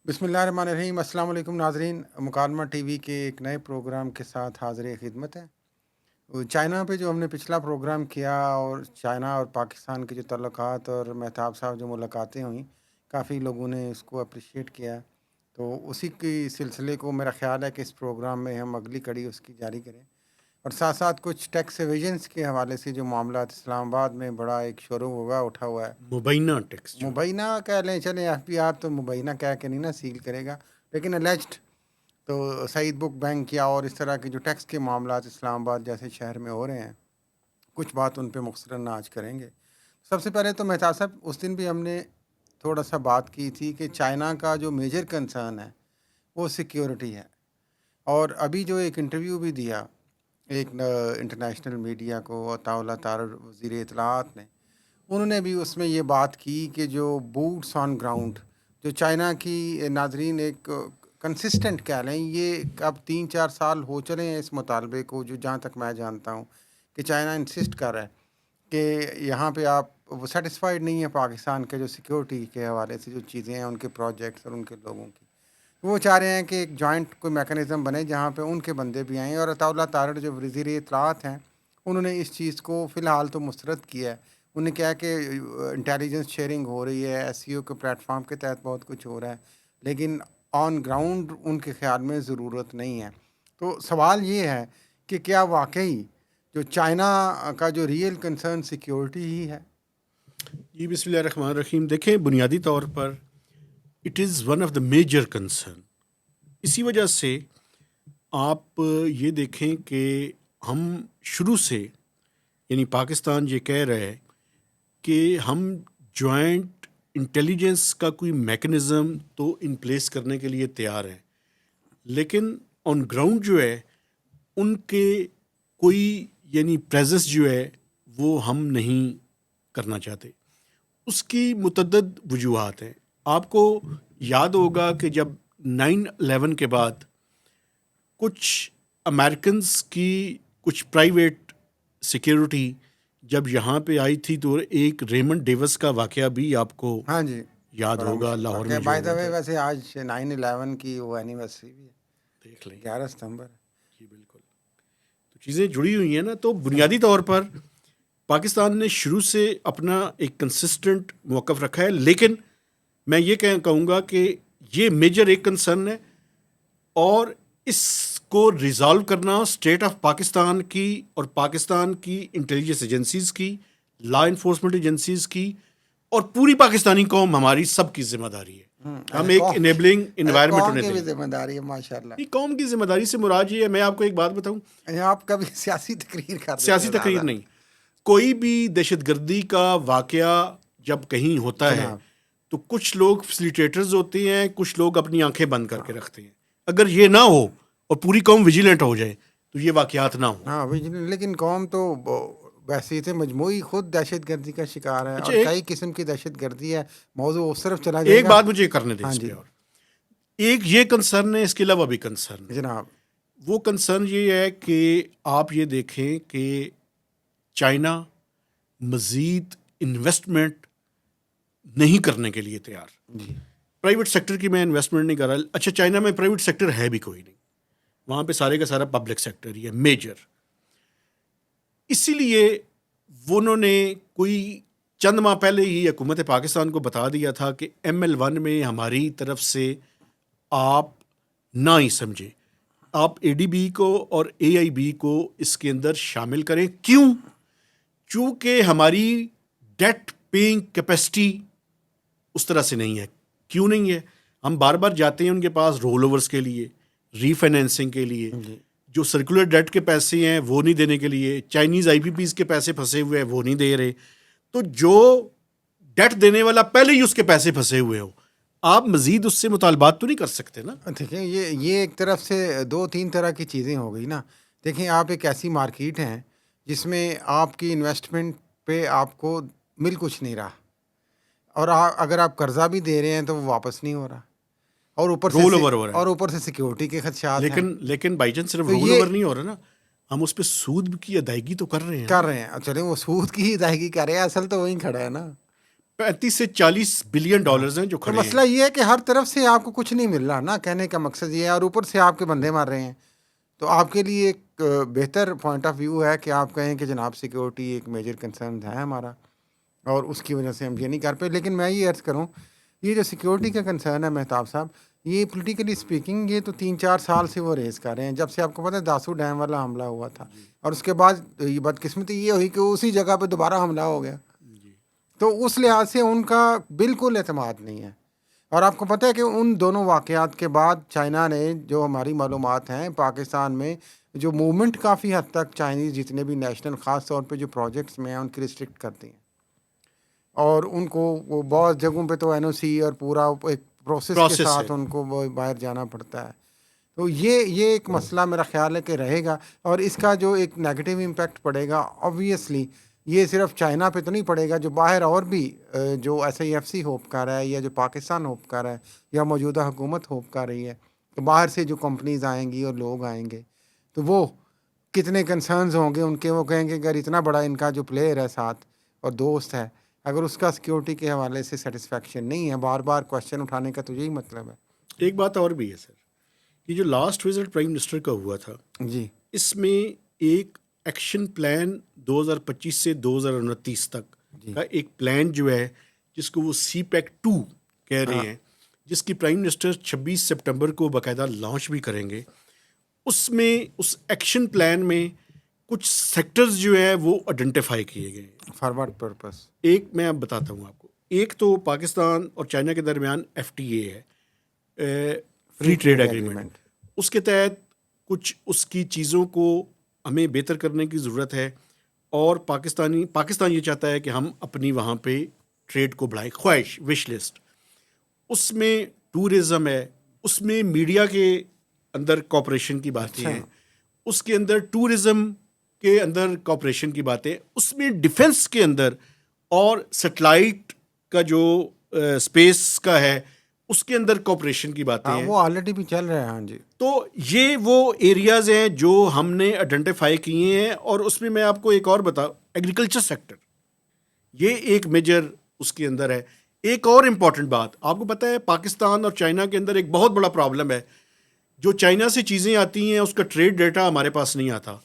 بسم اللہ الرحمن الرحیم۔ السلام علیکم ناظرین، مکالمہ ٹی وی کے ایک نئے پروگرام کے ساتھ حاضر خدمت ہے۔ چائنا پہ جو ہم نے پچھلا پروگرام کیا اور چائنا اور پاکستان کے جو تعلقات اور مہتاب صاحب جو ملاقاتیں ہوئیں، کافی لوگوں نے اس کو اپریشیٹ کیا، تو اسی کی سلسلے کو میرا خیال ہے کہ اس پروگرام میں ہم اگلی کڑی اس کی جاری کریں، اور ساتھ ساتھ کچھ ٹیکس ایویژنس کے حوالے سے جو معاملات اسلام آباد میں بڑا ایک شور و غوغا اٹھا ہوا ہے، مبینہ ٹیکس جو مبینہ کہہ لیں، چلیں ایف بی آر تو مبینہ کہہ کے نہیں نا سیل کرے گا، لیکن الیجڈ تو سعید بک بینک یا اور اس طرح کے جو ٹیکس کے معاملات اسلام آباد جیسے شہر میں ہو رہے ہیں، کچھ بات ان پہ مختصراً آج کریں گے۔ سب سے پہلے تو مہتاب صاحب، اس دن بھی ہم نے تھوڑا سا بات کی تھی کہ چائنا کا جو میجر کنسرن ہے وہ سیکیورٹی ہے، اور ابھی جو ایک انٹرویو بھی دیا ایک انٹرنیشنل میڈیا کو عطا اللہ طارر وزیر اطلاعات نے، انہوں نے بھی اس میں یہ بات کی کہ جو بوٹس آن گراؤنڈ جو چائنا کی، ناظرین ایک کنسسٹنٹ کہہ لیں، یہ اب 3-4 سال ہو چلے ہیں اس مطالبے کو، جو جہاں تک میں جانتا ہوں کہ چائنا انسسٹ کر رہا ہے کہ یہاں پہ آپ، وہ سیٹسفائیڈ نہیں ہے پاکستان کے جو سیکیورٹی کے حوالے سے جو چیزیں ہیں ان کے پروجیکٹس اور ان کے لوگوں کی، وہ چاہ رہے ہیں کہ ایک جوائنٹ کوئی میکانزم بنے جہاں پہ ان کے بندے بھی آئیں، اور عطا اللہ طارر جو وزیر اطلاعات ہیں انہوں نے اس چیز کو فی الحال تو مسترد کیا ہے۔ انہوں نے کہا کہ انٹیلیجنس شیئرنگ ہو رہی ہے، ایس سی او کے پلیٹ فارم کے تحت بہت کچھ ہو رہا ہے، لیکن آن گراؤنڈ ان کے خیال میں ضرورت نہیں ہے۔ تو سوال یہ ہے کہ کیا واقعی جو چائنا کا جو ریئل کنسرن سیکیورٹی ہی ہے؟ جی، بسم اللہ الرحمن الرحیم۔ دیکھیں، بنیادی طور پر it is one of the major concern. اسی وجہ سے آپ یہ دیکھیں کہ ہم شروع سے، یعنی پاکستان یہ کہہ رہے ہے کہ ہم جوائنٹ انٹیلیجنس کا کوئی میکنزم تو ان پلیس کرنے کے لیے تیار ہیں، لیکن آن گراؤنڈ جو ہے ان کے کوئی یعنی پریزنس جو ہے وہ ہم نہیں کرنا چاہتے۔ اس کی متعدد وجوہات ہیں۔ آپ کو یاد ہوگا کہ جب 9/11 کے بعد کچھ امریکنز کی کچھ پرائیویٹ سیکیورٹی جب یہاں پہ آئی تھی، تو ایک ریمنڈ ڈیوس کا واقعہ بھی آپ کو ہاں جی، یاد بڑا ہوگا، مشہور لاہور واقعہ میں ہے۔ جو بائی دا ہوا وے، تھا۔ ویسے آج 9/11 کی وہ اینیورسری بھی ہے، دیکھ لیں۔ 11 ستمبر۔ جی بالکل، تو چیزیں جڑی ہوئی ہیں نا۔ تو بنیادی طور پر پاکستان نے شروع سے اپنا ایک کنسسٹنٹ موقف رکھا ہے، لیکن میں یہ کہوں گا کہ یہ میجر ایک کنسرن ہے، اور اس کو ریزالو کرنا اسٹیٹ آف پاکستان کی اور پاکستان کی انٹیلیجنس ایجنسیز کی، لا انفورسمنٹ ایجنسیز کی، اور پوری پاکستانی قوم، ہماری سب کی ذمہ داری ہے۔ ہم ایک انیبلنگ انوائرمنٹ قوم ہونے کی بھی دیں۔ ذمہ داری ہے، ماشاء اللہ۔ یہ قوم کی ذمہ داری سے مراد یہ ہے، میں آپ کو ایک بات بتاؤں، آپ کبھی سیاسی تقریر کر دیتے سیاسی ہیں تقریر زیادہ۔ نہیں، کوئی بھی دہشت گردی کا واقعہ جب کہیں ہوتا ہے جناب، تو کچھ لوگ فیسیلیٹیٹرز ہوتے ہیں، کچھ لوگ اپنی آنکھیں بند کر کے رکھتے ہیں۔ اگر یہ نہ ہو اور پوری قوم ویجیلنٹ ہو جائے تو یہ واقعات نہ ہوں۔ ہاں لیکن قوم تو ویسے ہی تھے مجموعی خود دہشت گردی کا شکار ہے، اچھا، اور کئی قسم کی دہشت گردی ہے، موضوع اس طرف چلا جائے ایک گا۔ بات مجھے کرنے دیں ہاں اس جی پہ، اور ایک یہ کنسرن ہے، اس کے علاوہ بھی کنسرن ہے۔ جناب۔ وہ کنسرن یہ ہے کہ آپ یہ دیکھیں کہ چائنا مزید انویسٹمنٹ نہیں کرنے کے لیے تیار۔ جی، پرائیویٹ سیکٹر کی میں انویسٹمنٹ نہیں کر رہا۔ اچھا، چائنا میں پرائیویٹ سیکٹر ہے بھی کوئی نہیں، وہاں پہ سارے کا سارا پبلک سیکٹر ہی ہے میجر۔ اسی لیے وہ انہوں نے کوئی چند ماہ پہلے ہی حکومت پاکستان کو بتا دیا تھا کہ ML1 میں ہماری طرف سے آپ نہ ہی سمجھیں، آپ ADB کو اور AIB کو اس کے اندر شامل کریں۔ کیوں؟ چونکہ ہماری ڈیٹ پیئنگ کیپیسٹی اس طرح سے نہیں ہے۔ کیوں نہیں ہے؟ ہم بار بار جاتے ہیں ان کے پاس رول اوورس کے لیے، ری فائنینسنگ کے لیے، جی، جو سرکولر ڈیٹ کے پیسے ہیں وہ نہیں دینے کے لیے، چائنیز IPPs کے پیسے پھنسے ہوئے ہیں وہ نہیں دے رہے۔ تو جو ڈیٹ دینے والا پہلے ہی اس کے پیسے پھنسے ہوئے ہو، آپ مزید اس سے مطالبات تو نہیں کر سکتے نا۔ دیکھیں یہ ایک طرف سے 2-3 طرح کی چیزیں ہو گئی نا۔ دیکھیں، آپ ایک ایسی مارکیٹ ہیں جس میں آپ کی انویسٹمنٹ پہ آپ کو مل کچھ نہیں رہا، اور اگر آپ قرضہ بھی دے رہے ہیں تو وہ واپس نہیں ہو رہا، اور رول اوور ہو رہا اوپر سے سیکیورٹی کے خدشات ہیں۔ لیکن بائی چانس صرف تو رول یہ اوور نہیں ہو رہا نا، ہم اس پہ سود کی ادائیگی تو کر رہے ہیں نا۔ کر رہے ہیں، چلیں وہ سود کی ادائیگی کر رہے ہیں، اصل تو وہیں کھڑا ہے نا۔ 35 سے 40 بلین ڈالرز ہیں جو تو کھڑے ہیں. مسئلہ یہ ہے کہ ہر طرف سے آپ کو کچھ نہیں مل رہا نا، کہنے کا مقصد یہ ہے، اور اوپر سے آپ کے بندے مار رہے ہیں. تو آپ کے لیے ایک بہتر پوائنٹ آف ویو ہے کہ آپ کہیں کہ جناب سیکورٹی ایک میجر کنسرن ہے ہمارا، اور اس کی وجہ سے ہم یہ نہیں کر پائے. لیکن میں یہ عرض کروں، یہ جو سیکورٹی کا کنسرن ہے مہتاب صاحب، یہ پولیٹیکلی اسپیکنگ یہ تو 3-4 سال سے وہ ریز کر رہے ہیں، جب سے آپ کو پتہ ہے داسو ڈیم والا حملہ ہوا تھا، اور اس کے بعد یہ بدقسمتی یہ ہوئی کہ اسی جگہ پہ دوبارہ حملہ ہو گیا. تو اس لحاظ سے ان کا بالکل اعتماد نہیں ہے. اور آپ کو پتہ ہے کہ ان دونوں واقعات کے بعد چائنا نے، جو ہماری معلومات ہیں، پاکستان میں جو موومنٹ کافی حد تک چائنیز جتنے بھی نیشنل خاص طور پہ جو پروجیکٹس میں ہیں ان کی ریسٹرکٹ کرتی ہیں، اور ان کو وہ بہت جگہوں پہ تو این او سی اور پورا ایک پروسیس کے ہے. ساتھ ان کو وہ باہر جانا پڑتا ہے. تو یہ ایک مسئلہ میرا خیال ہے کہ رہے گا، اور اس کا جو ایک نیگیٹو امپیکٹ پڑے گا آبویسلی یہ صرف چائنا پہ تو نہیں پڑے گا، جو باہر اور بھی جو S I F C hope کر رہا ہے، یا جو پاکستان ہوپ کر رہا ہے، یا موجودہ حکومت ہوپ کر رہی ہے کہ باہر سے جو کمپنیز آئیں گی اور لوگ آئیں گے، تو وہ کتنے کنسرنز ہوں گے ان کے. وہ کہیں گے اگر اتنا بڑا ان کا جو پلیئر ہے ساتھ اور دوست ہے، اگر اس کا سیکیورٹی کے حوالے سے سیٹسفیکشن نہیں ہے، بار بار کوشچن اٹھانے کا تو یہی مطلب ہے. ایک بات اور بھی ہے سر، یہ جو لاسٹ وزٹ پرائم منسٹر کا ہوا تھا، جی اس میں ایک ایکشن پلان 2025 سے 2029 تک کا ایک پلان جو ہے، جس کو وہ سی پیک 2 کہہ رہے ہیں، جس کی پرائم منسٹر 26 سپٹمبر کو باقاعدہ لانچ بھی کریں گے. اس میں اس ایکشن پلان میں کچھ سیکٹرز جو ہیں وہ آئیڈینٹیفائی کیے گئے ہیں. Forward purpose. ایک میں اب بتاتا ہوں آپ کو. ایک تو پاکستان اور چائنا کے درمیان FTA ہے، فری ٹریڈ ایگریمنٹ. اس کے تحت کچھ اس کی چیزوں کو ہمیں بہتر کرنے کی ضرورت ہے، اور پاکستان یہ چاہتا ہے کہ ہم اپنی وہاں پہ ٹریڈ کو بڑھائیں. خواہش وش لسٹ اس میں ٹورزم ہے، اس میں میڈیا کے اندر کوپریشن کی باتیں ہیں، اس کے اندر ٹورزم کے اندر کوپریشن کی باتیں، اس میں ڈیفنس کے اندر اور سیٹلائٹ کا جو اسپیس کا ہے اس کے اندر کوپریشن کی باتیں ہیں. وہ آلریڈی بھی چل رہا ہے. ہاں جی. تو یہ وہ ایریاز ہیں جو ہم نے آئیڈینٹیفائی کیے ہیں. اور اس میں آپ کو ایک اور بتاؤں، ایگریکلچر سیکٹر یہ ایک میجر اس کے اندر ہے. ایک اور امپورٹنٹ بات آپ کو پتہ ہے، پاکستان اور چائنا کے اندر ایک بہت بڑا پرابلم ہے. جو چائنا سے چیزیں آتی ہیں اس کا ٹریڈ ڈیٹا ہمارے پاس نہیں آتا.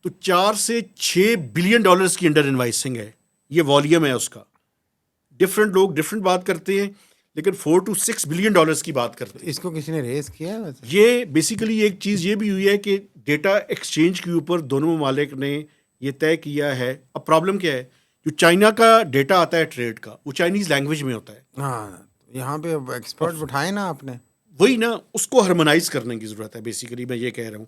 تو 4 سے 6 بلین ڈالرز کی انڈر انوائسنگ ہے، یہ والیوم ہے اس کا. ڈفرینٹ لوگ ڈفرینٹ بات کرتے ہیں، لیکن 4 to 6 بلین ڈالرز کی بات کرتے ہیں. اس کو کسی نے ریز کیا ہے ویسے؟ یہ بیسیکلی ایک چیز یہ بھی ہوئی ہے کہ ڈیٹا ایکسچینج کے اوپر دونوں ممالک نے یہ طے کیا ہے. اب پرابلم کیا ہے، جو چائنا کا ڈیٹا آتا ہے ٹریڈ کا، وہ چائنیز لینگویج میں ہوتا ہے. ہاں، یہاں پہ ایکسپرٹ بٹھائے نا آپ نے. وہی نا، اس کو ہارمونائز کرنے کی ضرورت ہے بیسیکلی، میں یہ کہہ رہا ہوں.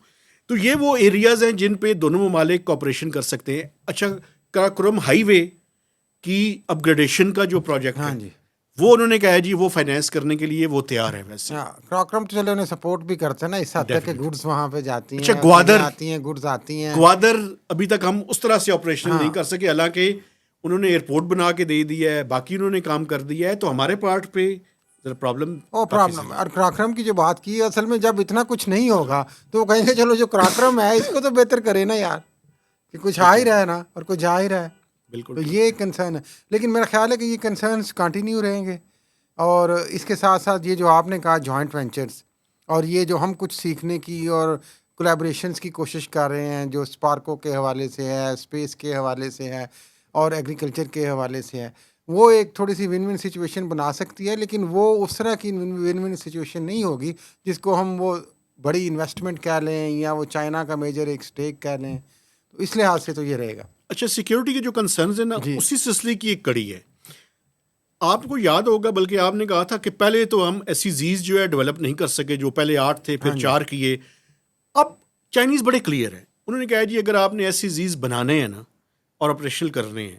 تو یہ وہ ایریاز ہیں جن پہ دونوں ممالک کوپریشن کر سکتے ہیں. اچھا، کراکرم ہائی وے کی اپ گریڈیشن کا جو پروجیکٹ ہاں ہے، جی، وہ انہوں نے کہا ہے جی وہ فائنینس کرنے کے لیے وہ تیار ہے. ویسے کراکرم تو چلے انہیں سپورٹ بھی کرتے ہیں نا اس حد تک کہ گڈس وہاں پہ جاتی ہیں. اچھا، گوادر آتی ہیں، گڈس آتی ہیں. گوادر ابھی تک ہم اس طرح سے آپریشن نہیں کر سکے، حالانکہ انہوں نے ایئرپورٹ بنا کے دے دیا ہے، باقی انہوں نے کام کر دیا ہے. تو ہمارے پارٹ پہ ذرا پرابلم. اور کراکرم کی جو بات کی، اصل میں جب اتنا کچھ نہیں ہوگا تو وہ کہیں گے چلو جو کراکرم ہے اس کو تو بہتر کرے نا یار، کہ کچھ آ ہی رہا ہے نا، اور کچھ جا ہی رہا ہے. بالکل. تو یہ ایک کنسرن ہے. لیکن میرا خیال ہے کہ یہ کنسرنس کنٹینیو رہیں گے. اور اس کے ساتھ ساتھ یہ جو آپ نے کہا جوائنٹ وینچرز، اور یہ جو ہم کچھ سیکھنے کی اور کولیبریشنز کی کوشش کر رہے ہیں، جو اسپارکو کے حوالے سے ہے، اسپیس کے حوالے سے ہے، اور ایگریکلچر کے حوالے سے ہے، وہ ایک تھوڑی سی ون ون سچویشن بنا سکتی ہے. لیکن وہ اس طرح کی ون ون سچویشن نہیں ہوگی جس کو ہم وہ بڑی انویسٹمنٹ کہہ لیں، یا وہ چائنا کا میجر ایک سٹیک کہہ لیں. تو اس لحاظ سے تو یہ رہے گا. اچھا، سیکیورٹی کے جو کنسرنز ہیں نا، اسی سلسلے کی ایک کڑی ہے. آپ کو یاد ہوگا، بلکہ آپ نے کہا تھا کہ پہلے تو ہم ایسی زیز جو ہے ڈیولپ نہیں کر سکے، جو پہلے 8 تھے پھر 4 کیے. اب چائنیز بڑے کلیئر ہیں، انہوں نے کہا جی اگر آپ نے ایسی زیز بنانے ہیں نا اور آپریشنل کرنے ہیں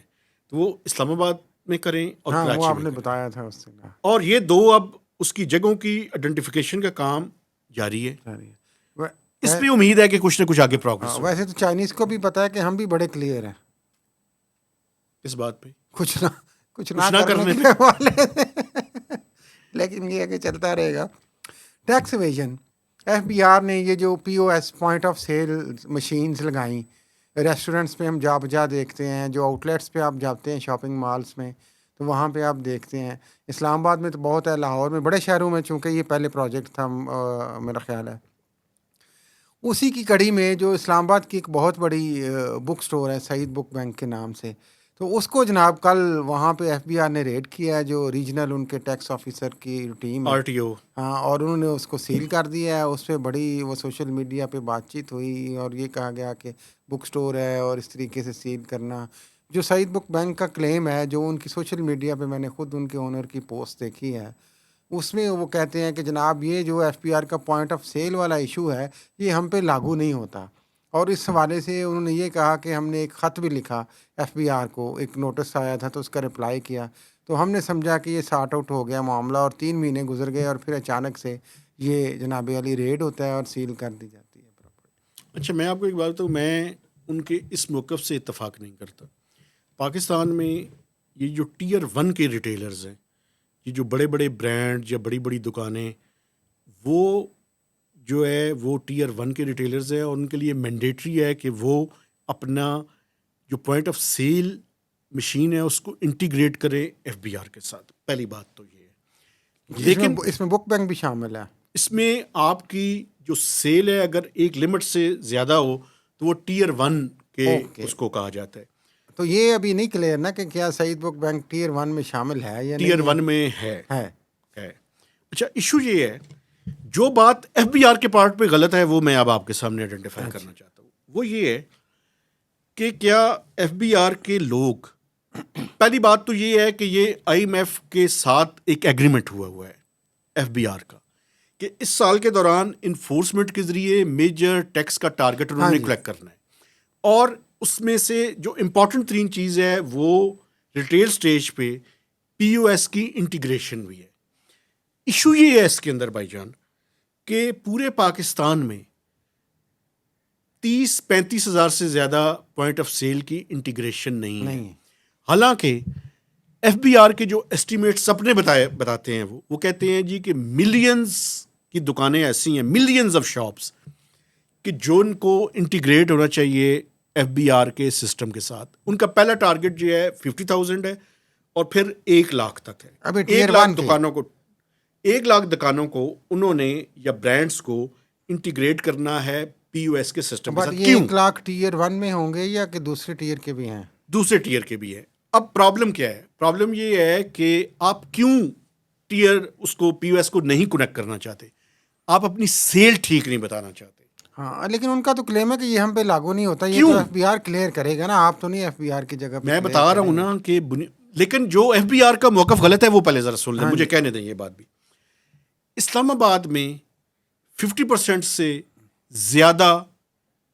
تو وہ اسلام آباد میں کریں اور کراچی وہ آپ میں نے کریں. بتایا تھا اس سے. اور یہ 2 اب اس کی جگہوں کی آئیڈینٹیفیکیشن کا کام جاری ہے. اس پہ امید ہے کہ کچھ نہ کچھ آگے پروگریس. ویسے تو چائنیز کو بھی پتا ہے کہ ہم بھی بڑے کلیئر ہیں اس بات پہ، کچھ نہ کرنے کے حوالے سے. لیکن یہ ہے کہ چلتا رہے گا. ٹیکس ایویژن، FBI نے یہ جو POS point of sale machines لگائیں ریسٹورنٹس پہ، ہم جا بجا دیکھتے ہیں، جو آؤٹ لیٹس پہ آپ جاتے ہیں شاپنگ مالس میں، تو وہاں پہ آپ دیکھتے ہیں اسلام آباد میں تو بہت ہے، لاہور میں، بڑے شہروں میں چونکہ یہ پہلے پروجیکٹ تھا میرا خیال ہے، اسی کی کڑی میں جو اسلام آباد کی ایک بہت بڑی بک سٹور ہے سعید بک بینک کے نام سے، تو اس کو جناب کل وہاں پہ ایف بی آر نے ریڈ کیا ہے، جو ریجنل ان کے ٹیکس آفیسر کی ٹیم ہے، RTO. ہاں، اور انہوں نے اس کو سیل کر دیا ہے۔ اس پہ بڑی وہ سوشل میڈیا پہ بات چیت ہوئی اور یہ کہا گیا کہ بک سٹور ہے اور اس طریقے سے سیل کرنا، جو سعید بک بینک کا کلیم ہے، جو ان کی سوشل میڈیا پہ میں نے خود ان کے اونر کی پوسٹ دیکھی ہے، اس میں وہ کہتے ہیں کہ جناب یہ جو ایف پی آر کا پوائنٹ آف سیل والا ایشو ہے یہ ہم پہ لاگو نہیں ہوتا، اور اس حوالے سے انہوں نے یہ کہا کہ ہم نے ایک خط بھی لکھا ایف بی آر کو، ایک نوٹس آیا تھا تو اس کا رپلائی کیا، تو ہم نے سمجھا کہ یہ سارٹ آؤٹ ہو گیا معاملہ، اور 3 مہینے گزر گئے اور پھر اچانک سے یہ جناب علی ریڈ ہوتا ہے اور سیل کر دی جاتی ہے پراپرٹی۔ اچھا، میں آپ کو ایک بات بتاؤں، میں ان کے اس موقف سے اتفاق نہیں کرتا۔ پاکستان میں یہ جو ٹیئر 1 کے ریٹیلرز ہیں، یہ جو بڑے بڑے برانڈ یا بڑی بڑی دکانیں، وہ جو ہے وہ ٹیئر 1 کے ریٹیلرز ہیں، اور ان کے لیے مینڈیٹری ہے کہ وہ اپنا جو پوائنٹ آف سیل مشین ہے اس کو انٹیگریٹ کریں ایف بی آر کے ساتھ۔ پہلی بات تو یہ ہے، لیکن اس میں بک بینک بھی شامل ہے۔ اس میں آپ کی جو سیل ہے اگر ایک لمٹ سے زیادہ ہو تو وہ ٹیئر 1 کے اوکے، اس کو کہا جاتا ہے۔ تو یہ ابھی نہیں کلیئر نا کہ کیا سعید بک بینک ٹیئر 1 میں شامل ہے یا ٹیئر نہیں 1 میں ہے۔ ہے؟ اچھا، ایشو یہ ہے، جو بات ایف بی آر کے پارٹ پہ غلط ہے وہ میں اب آپ کے سامنے آئیڈینٹیفائی کرنا چاہتا ہوں۔ وہ یہ ہے کہ کیا ایف بی آر کے لوگ، پہلی بات تو یہ ہے کہ یہ آئی ایم ایف کے ساتھ ایک ایگریمنٹ ہوا ہے ایف بی آر کا، کہ اس سال کے دوران انفورسمنٹ کے ذریعے میجر ٹیکس کا ٹارگٹ انہوں نے کلیکٹ کرنا ہے، اور اس میں سے جو امپورٹنٹ ترین چیز ہے وہ ریٹیل سٹیج پہ پی او ایس کی انٹیگریشن ہوئی ہے۔ ایشو یہ ہے اس کے اندر بھائی جان کہ پورے پاکستان میں 30-35 ہزار سے زیادہ پوائنٹ آف سیل کی انٹیگریشن نہیں ہے۔ حالانکہ ایف بی آر کے جو ایسٹیمیٹس اپنے بتاتے ہیں وہ کہتے ہیں جی کہ ملینز کی دکانیں ایسی ہیں، ملینز آف شاپس، کہ جو ان کو انٹیگریٹ ہونا چاہیے ایف بی آر کے سسٹم کے ساتھ۔ ان کا پہلا ٹارگٹ جو ہے 50,000 ہے، اور پھر 1 لاکھ تک ہے۔ ابھی 1 ٹیئر لاکھ 1 دکانوں کو انہوں نے یا برانڈس کو انٹیگریٹ کرنا ہے پی او ایس کے سسٹم کے بٹ ساتھ۔ یہ کیوں؟ 1 لاکھ ٹیئر 1 میں ہوں گے یا کہ دوسرے ٹیئر کے بھی ہیں؟ دوسرے ٹیئر کے بھی ہے۔ اب پرابلم کیا ہے؟ پرابلم یہ ہے کہ آپ کیوں ٹیئر اس کو پی او ایس کو نہیں کنیکٹ کرنا چاہتے؟ آپ اپنی سیل ٹھیک نہیں بتانا چاہتے۔ ہاں، لیکن ان کا تو کلیم ہے کہ یہ ہم پہ لاگو نہیں ہوتا، یہ کیوں؟ تو ایف بی آر کلیئر کرے گا نا، آپ تو نہیں ایف بی آر کی جگہ پہ میں clear بتا رہا ہوں کریں گے۔ نا کہ لیکن جو ایف بی آر کا موقف غلط ہے وہ پہلے ذرا سن لیں، مجھے کہنے دیں یہ بات بھی۔ اسلام آباد میں 50% سے زیادہ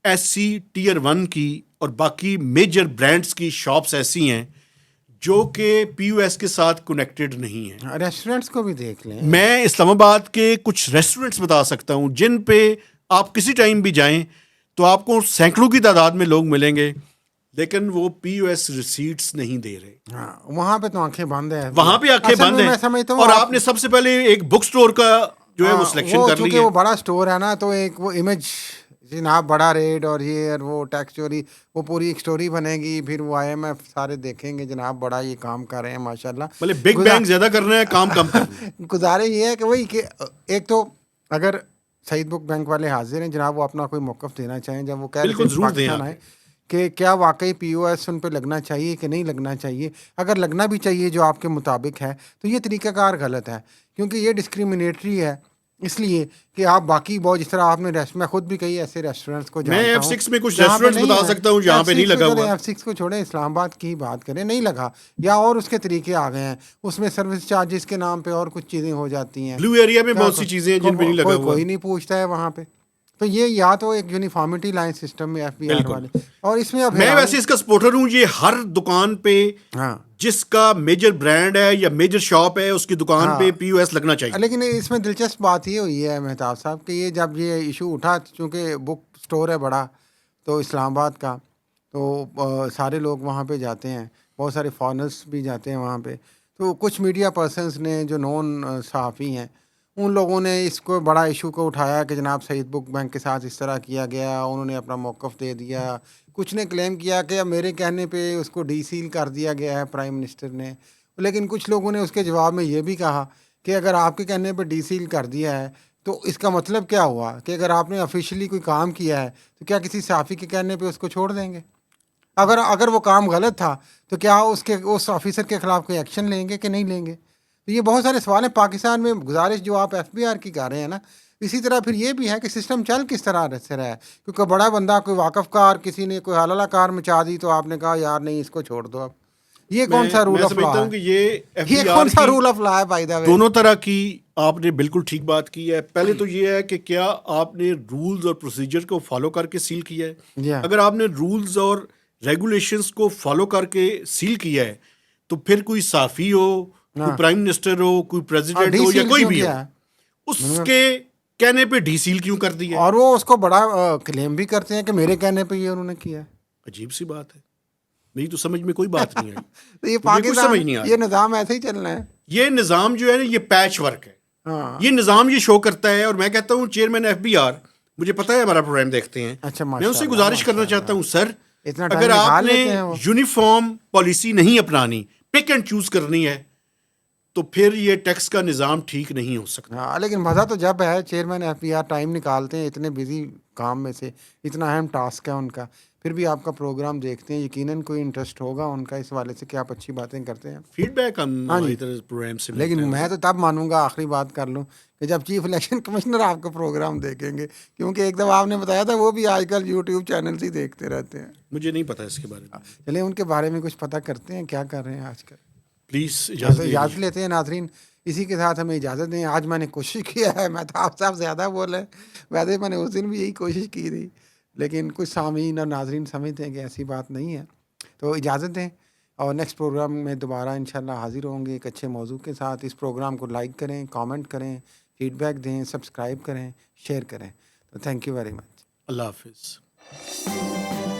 ایسی ٹیئر 1 کی اور باقی میجر برانڈس کی شاپس ایسی ہیں جو کہ پی او ایس کے ساتھ کنیکٹڈ نہیں ہیں۔ ریسٹورینٹس کو بھی دیکھ لیں، میں اسلام آباد کے کچھ ریسٹورنٹس بتا سکتا ہوں جن پہ آپ کسی ٹائم بھی جائیں تو آپ کو سینکڑوں کی تعداد میں لوگ ملیں گے، لیکن وہ پی او ایس ریسیٹس نہیں دے رہے۔ ہاں، وہاں پہ تو آنکھیں بند ہیں، وہاں پہ آنکھیں بند ہیں، میں سمجھتا ہوں اور آپ نے سب سے پہلے ایک بک سٹور کا جو ہے وہ سلیکشن کر لی چونکہ ہے۔ وہ بڑا سٹور ہے نا، تو ایک وہ امیج جناب بڑا ریٹ اور یہ اور وہ ٹیکس چوری، وہ پوری ایک سٹوری بنے گی، پھر وہ آئی ایم ایف سارے دیکھیں گے جناب بڑا یہ کام کر رہے ہیں ماشاءاللہ۔ بھلے بگ بینگ زیادہ کر رہے ہیں، کام کم کر رہے ہیں۔ گزارش یہ ہے کہ وہی کہ ایک تو اگر سعید بک بینک والے حاضر ہیں جناب، وہ اپنا کوئی موقف دینا چاہیں جب وہ کہہ رہے بالکل تھے ضرور دیں پاکستان آپ۔ آئے کہ کیا واقعی پی او ایس ان پہ لگنا چاہیے کہ نہیں لگنا چاہیے۔ اگر لگنا بھی چاہیے جو آپ کے مطابق ہے تو یہ طریقہ کار غلط ہے، کیونکہ یہ ڈسکریمنیٹری ہے، اس لیے کہ آپ باقی بہت، جس طرح آپ نے میں خود بھی کئی ایسے ریسٹورینٹس کو جانتا میں ہوں F6 میں کچھ جہاں پہ ریسٹورینٹس نہیں بتا ہے۔ سکتا ہوں جہاں پہ نہیں لگا ہوا۔ F6 کو چھوڑیں، اسلام آباد کی ہی بات کریں، نہیں لگا، یا اور اس کے طریقے آ گئے ہیں، اس میں سروس چارجز کے نام پہ اور کچھ چیزیں ہو جاتی ہیں۔ بلو ایریا میں بہت سی چیزیں ہیں جن پہ نہیں لگا ہوا۔ کوئی نہیں پوچھتا ہے وہاں پہ، تو یہ یا تو ایک یونیفارمٹی لائن سسٹم میں ایف بی آر والے، اور اس میں اب میں ویسے اس کا سپورٹر ہوں، یہ ہر دکان پہ ہاں جس کا میجر برانڈ ہے یا میجر شاپ ہے اس کی دکان پہ پی او ایس لگنا چاہیے۔ لیکن اس میں دلچسپ بات یہ ہوئی ہے مہتاب صاحب کہ یہ جب یہ ایشو اٹھا، چونکہ بک سٹور ہے بڑا تو اسلام آباد کا، تو سارے لوگ وہاں پہ جاتے ہیں، بہت سارے فارنرس بھی جاتے ہیں وہاں پہ، تو کچھ میڈیا پرسنس نے جو نون صحافی ہیں ان لوگوں نے اس کو بڑا ایشو کو اٹھایا کہ جناب سعید بک بینک کے ساتھ اس طرح کیا گیا، انہوں نے اپنا موقف دے دیا۔ کچھ نے کلیم کیا کہ اب میرے کہنے پہ اس کو ڈی سیل کر دیا گیا ہے پرائم منسٹر نے، لیکن کچھ لوگوں نے اس کے جواب میں یہ بھی کہا کہ اگر آپ کے کہنے پہ ڈی سیل کر دیا ہے تو اس کا مطلب کیا ہوا کہ اگر آپ نے آفیشیلی کوئی کام کیا ہے تو کیا کسی صحافی کے کہنے پہ اس کو چھوڑ دیں گے؟ اگر وہ کام غلط تھا تو کیا اس آفیسر کے خلاف کوئی ایکشن لیں گے کہ نہیں لیں گے؟ تو یہ بہت سارے سوال ہیں پاکستان میں. گزارش جو آپ ایف بی آر کی کر رہے ہیں نا، اسی طرح پھر یہ بھی ہے کہ سسٹم چل کس طرح سے رہا ہے. کیونکہ بڑا بندہ کوئی واقف کار کسی نے کوئی حلالہ کار مچا دی تو آپ نے کہا یار نہیں اس کو چھوڑ دو. اب یہ کون سا رول میں آف لا سمجھتا ہوں کہ ہے؟ یہ ایف یہ بی کون آر سا کی رول آف لا ہے بائی دا وے؟ دونوں طرح کی آپ نے بالکل ٹھیک بات کی ہے. پہلے تو یہ ہے کہ کیا آپ نے رولز اور پروسیجر کو فالو کر کے سیل کیا ہے. اگر آپ نے رولز اور ریگولیشنز کو فالو کر کے سیل کیا ہے تو پھر کوئی صحافی ہو، کوئی پرائم منسٹر ہو، کوئی پریزیڈنٹ ہو یا کوئی بھی ہو، اس کے کہنے پہ ڈی سیل کیوں کر دیا؟ اور وہ اس کو بڑا کلیم بھی کرتے ہیں کہ میرے کہنے پہ یہ انہوں نے کیا. عجیب سی بات ہے، میری تو سمجھ میں کوئی بات نہیں آئی. تو یہ کچھ پاکستان سمجھ نہیں آئی. یہ نظام ایسے ہی چلنا ہے. یہ نظام جو ہے نا یہ پیچ ورک ہے. ہاں یہ نظام یہ شو کرتا ہے. اور میں کہتا ہوں چیئرمین ایف بی آر مجھے پتا ہے ہمارا پروگرام دیکھتے ہیں. اچھا میں ان سے گزارش کرنا چاہتا ہوں سر، اتنا اگر ٹائم آپ نکال نے لیتے ہیں وہ. یونیفارم پالیسی نہیں اپنانی، پک اینڈ چوز کرنی ہے، تو پھر یہ ٹیکس کا نظام ٹھیک نہیں ہو سکتا. ہاں لیکن مزہ تو جب ہے chairman F B R time نکالتے ہیں اتنے بزی کام میں سے، اتنا اہم ٹاسک ہے ان کا، پھر بھی آپ کا پروگرام دیکھتے ہیں. یقیناً کوئی انٹرسٹ ہوگا ان کا اس والے سے کہ آپ اچھی باتیں کرتے ہیں. فیڈ بیک ہم ہاں جی. ہماری طرح پروگرام سے ملتا لیکن ہے. میں تو تب مانوں گا، آخری بات کر لوں، کہ جب چیف الیکشن کمشنر آپ کا پروگرام دیکھیں گے، کیونکہ ایک دفعہ آپ نے بتایا تھا وہ بھی آج کل یوٹیوب چینل ہی دیکھتے رہتے ہیں. مجھے نہیں پتا اس کے بارے میں. چلیں ان کے بارے میں کچھ پتہ کرتے ہیں کیا کر رہے ہیں آج کل. پلیز تو اجازت لیتے ہیں ناظرین، اسی کے ساتھ ہمیں اجازت دیں. آج میں نے کوشش کیا ہے، میں تو آپ صاحب زیادہ بولے، ویسے میں نے اس دن بھی یہی کوشش کی تھی، لیکن کچھ سامعین اور ناظرین سمجھتے ہیں کہ ایسی بات نہیں ہے. تو اجازت دیں، اور نیکسٹ پروگرام میں دوبارہ انشاءاللہ حاضر ہوں گے ایک اچھے موضوع کے ساتھ. اس پروگرام کو لائک کریں، کامنٹ کریں، فیڈ بیک دیں، سبسکرائب کریں، شیئر کریں. تو تھینک یو ویری مچ. اللہ حافظ.